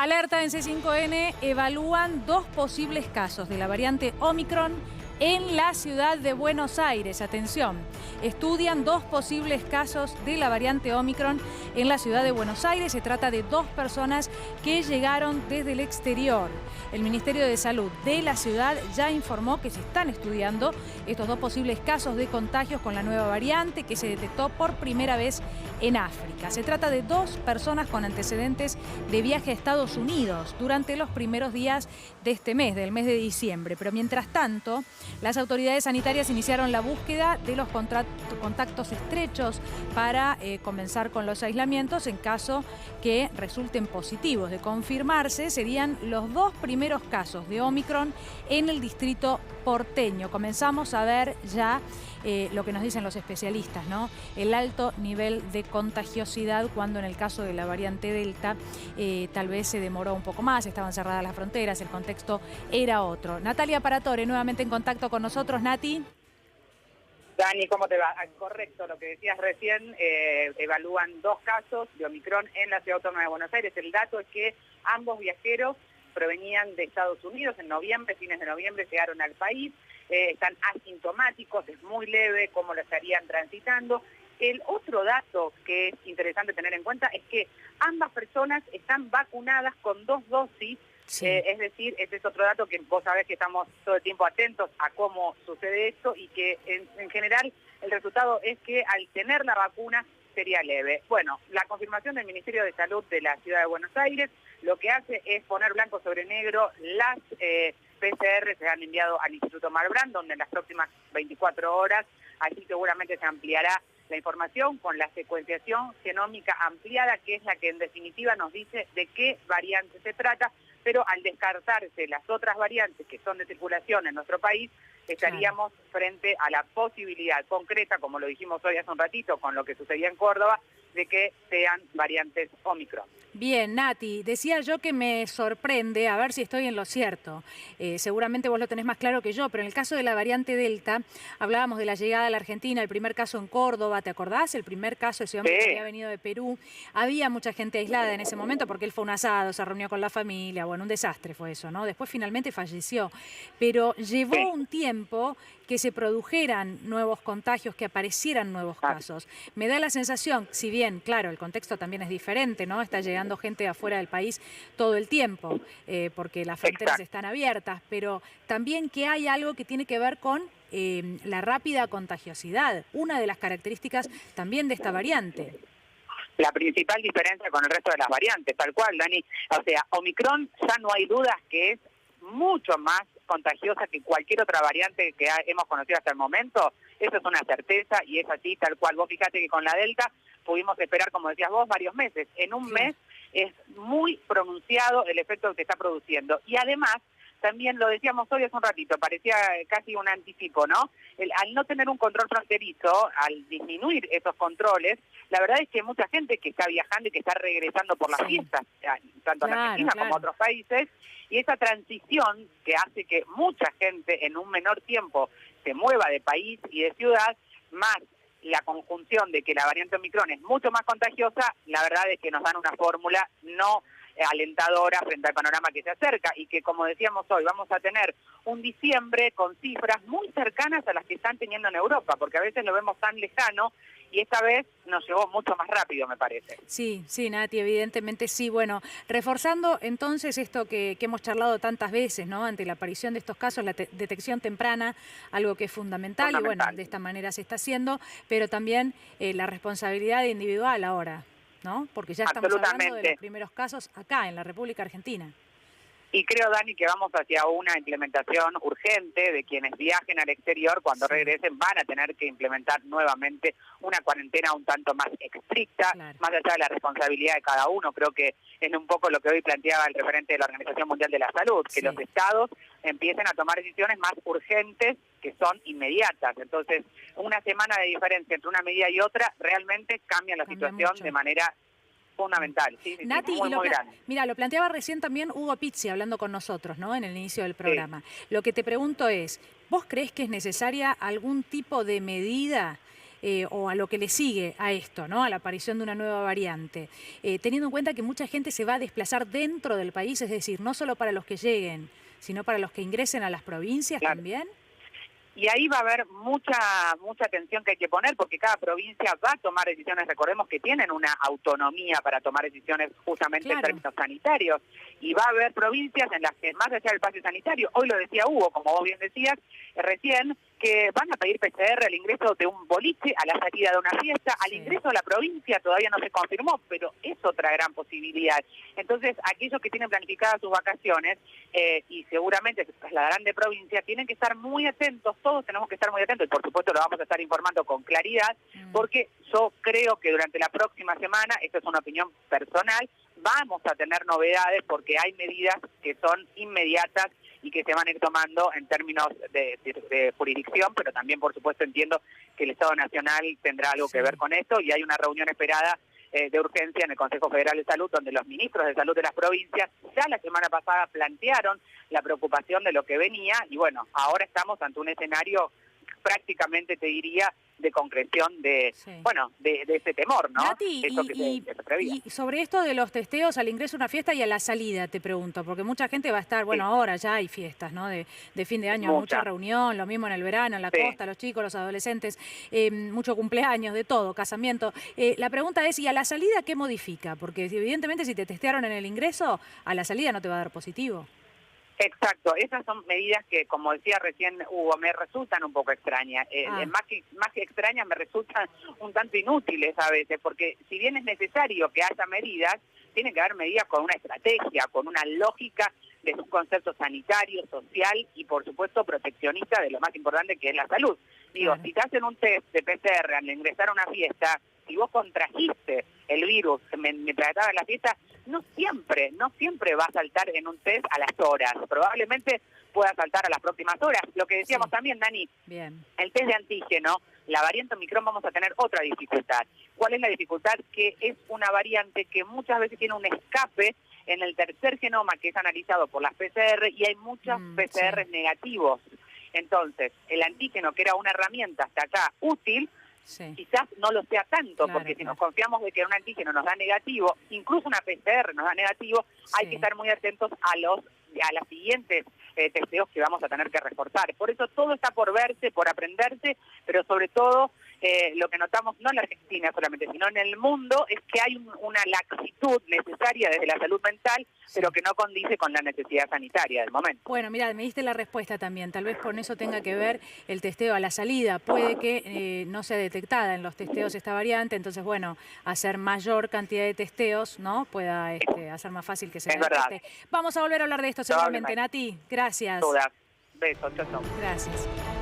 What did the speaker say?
Alerta en C5N, evalúan 2 posibles casos de la variante Omicron en la ciudad de Buenos Aires. Atención, estudian 2 posibles casos de la variante Omicron en la ciudad de Buenos Aires. Se trata de 2 personas que llegaron desde el exterior. El Ministerio de Salud de la ciudad ya informó que se están estudiando estos 2 posibles casos de contagios con la nueva variante que se detectó por primera vez en África. Se trata de 2 personas con antecedentes de viaje a Estados Unidos durante los primeros días de este mes, del mes de diciembre. Pero mientras tanto, las autoridades sanitarias iniciaron la búsqueda de los contactos estrechos para comenzar con los aislamientos en caso que resulten positivos. De confirmarse, serían los 2 primeros casos de Omicron en el distrito porteño. Comenzamos a ver ya lo que nos dicen los especialistas, ¿no? El alto nivel de contagiosidad cuando en el caso de la variante Delta tal vez se demoró un poco más, estaban cerradas las fronteras, el contexto era otro. Natalia Paratore, nuevamente en contacto con nosotros. Nati. Dani, ¿cómo te va? Correcto, lo que decías recién, evalúan 2 casos de Omicron en la Ciudad Autónoma de Buenos Aires. El dato es que ambos viajeros provenían de Estados Unidos en noviembre, fines de noviembre llegaron al país, están asintomáticos, es muy leve cómo lo estarían transitando. El otro dato que es interesante tener en cuenta es que ambas personas están vacunadas con 2 dosis. Sí. Es decir, este es otro dato que vos sabés que estamos todo el tiempo atentos a cómo sucede esto y que en general el resultado es que al tener la vacuna sería leve. Bueno, la confirmación del Ministerio de Salud de la Ciudad de Buenos Aires lo que hace es poner blanco sobre negro las PCR se han enviado al Instituto Malbrán, donde en las próximas 24 horas allí seguramente se ampliará la información con la secuenciación genómica ampliada, que es la que en definitiva nos dice de qué variante se trata, pero al descartarse las otras variantes que son de circulación en nuestro país, estaríamos frente a la posibilidad concreta, como lo dijimos hoy hace un ratito, con lo que sucedía en Córdoba, de que sean variantes Omicron. Bien, Nati, decía yo que me sorprende, a ver si estoy en lo cierto, seguramente vos lo tenés más claro que yo, pero en el caso de la variante Delta, hablábamos de la llegada a la Argentina, el primer caso en Córdoba, ¿te acordás? El primer caso, ese hombre que había venido de Perú, había mucha gente aislada en ese momento porque él fue un asado, se reunió con la familia, bueno, un desastre fue eso, ¿no? Después finalmente falleció, pero llevó un tiempo que se produjeran nuevos contagios, que aparecieran nuevos casos. Me da la sensación, si bien, claro, el contexto también es diferente, ¿no? Está llegando gente de afuera del país todo el tiempo, porque las fronteras están abiertas, pero también que hay algo que tiene que ver con la rápida contagiosidad, una de las características también de esta variante. La principal diferencia con el resto de las variantes, tal cual, Dani. O sea, Omicron ya no hay dudas que es mucho más contagiosa que cualquier otra variante que hemos conocido hasta el momento. Eso es una certeza y es así, tal cual. Vos fíjate que con la Delta pudimos esperar, como decías vos, varios meses. En un mes es muy pronunciado el efecto que se está produciendo. Y además, también lo decíamos hoy hace un ratito, parecía casi un anticipo, ¿no? Al no tener un control fronterizo, al disminuir esos controles, la verdad es que mucha gente que está viajando y que está regresando por las fiestas, tanto en Argentina como en otros países, y esa transición que hace que mucha gente en un menor tiempo se mueva de país y de ciudad, más la conjunción de que la variante Omicron es mucho más contagiosa, la verdad es que nos dan una fórmula no alentadora frente al panorama que se acerca y que, como decíamos hoy, vamos a tener un diciembre con cifras muy cercanas a las que están teniendo en Europa, porque a veces lo vemos tan lejano y esta vez nos llegó mucho más rápido, me parece. Sí, sí, Nati, evidentemente sí. Bueno, reforzando entonces esto que hemos charlado tantas veces, ¿no? Ante la aparición de estos casos, la detección temprana, algo que es fundamental y bueno, de esta manera se está haciendo, pero también la responsabilidad individual ahora, ¿no? Porque ya estamos hablando de los primeros casos acá, en la República Argentina. Y creo, Dani, que vamos hacia una implementación urgente de quienes viajen al exterior, cuando regresen van a tener que implementar nuevamente una cuarentena un tanto más estricta, más allá de la responsabilidad de cada uno. Creo que es un poco lo que hoy planteaba el referente de la Organización Mundial de la Salud, que los estados empiecen a tomar decisiones más urgentes que son inmediatas. Entonces, una semana de diferencia entre una medida y otra realmente cambia la situación mucho. De manera fundamental, Nati, muy grande. Mira, lo planteaba recién también Hugo Pizzi hablando con nosotros, ¿no? En el inicio del programa. Lo que te pregunto es, ¿vos creés que es necesaria algún tipo de medida o a lo que le sigue a esto, ¿no? A la aparición de una nueva variante, teniendo en cuenta que mucha gente se va a desplazar dentro del país, es decir, no solo para los que lleguen, sino para los que ingresen a las provincias también? Y ahí va a haber mucha atención que hay que poner, porque cada provincia va a tomar decisiones. Recordemos que tienen una autonomía para tomar decisiones justamente en términos sanitarios. Y va a haber provincias en las que, más allá del pase sanitario, hoy lo decía Hugo, como vos bien decías, recién, que van a pedir PCR al ingreso de un boliche, a la salida de una fiesta, al ingreso a la provincia todavía no se confirmó, pero es otra gran posibilidad. Entonces, aquellos que tienen planificadas sus vacaciones y seguramente se trasladarán de provincia, tienen que estar muy atentos, todos tenemos que estar muy atentos, y por supuesto lo vamos a estar informando con claridad, porque yo creo que durante la próxima semana, esto es una opinión personal, vamos a tener novedades porque hay medidas que son inmediatas y que se van a ir tomando en términos de jurisdicción, pero también, por supuesto, entiendo que el Estado Nacional tendrá algo que ver con esto, y hay una reunión esperada de urgencia en el Consejo Federal de Salud, donde los ministros de salud de las provincias ya la semana pasada plantearon la preocupación de lo que venía, y bueno, ahora estamos ante un escenario prácticamente, te diría, de concreción de ese temor, ¿no? Nati, Eso que se prevía. y sobre esto de los testeos al ingreso a una fiesta y a la salida, te pregunto, porque mucha gente va a estar, bueno, ahora ya hay fiestas, ¿no? De fin de año, mucha reunión, lo mismo en el verano, en la costa, los chicos, los adolescentes, mucho cumpleaños, de todo, casamiento. La pregunta es, ¿y a la salida qué modifica? Porque evidentemente si te testearon en el ingreso, a la salida no te va a dar positivo. Exacto, esas son medidas que, como decía recién Hugo, me resultan un poco extrañas. Más que extrañas, me resultan un tanto inútiles a veces, porque si bien es necesario que haya medidas, tienen que haber medidas con una estrategia, con una lógica de un concepto sanitario, social y, por supuesto, proteccionista de lo más importante que es la salud. Digo, si te hacen un test de PCR al ingresar a una fiesta, si vos contrajiste el virus mientras estabas en la fiesta, no siempre va a saltar en un test a las horas. Probablemente pueda saltar a las próximas horas. Lo que decíamos también, Dani, el test de antígeno, la variante Omicron, vamos a tener otra dificultad. ¿Cuál es la dificultad? Que es una variante que muchas veces tiene un escape en el tercer genoma que es analizado por las PCR, y hay muchos PCR negativos. Entonces, el antígeno, que era una herramienta hasta acá útil, quizás no lo sea tanto, porque si nos confiamos de que un antígeno nos da negativo, incluso una PCR nos da negativo, hay que estar muy atentos a las siguientes testeos que vamos a tener que reforzar. Por eso todo está por verse, por aprenderse, pero sobre todo lo que notamos, no en la Argentina solamente, sino en el mundo, es que hay una laxitud necesaria desde la salud mental, pero que no condice con la necesidad sanitaria del momento. Bueno, mirá, me diste la respuesta también. Tal vez con eso tenga que ver el testeo a la salida. Puede que no sea detectada en los testeos esta variante, entonces, bueno, hacer mayor cantidad de testeos, ¿no? Pueda hacer más fácil que se detecte. Vamos a volver a hablar de esto seguramente, Nati. Gracias. Todas. Besos, chao, chao. Gracias.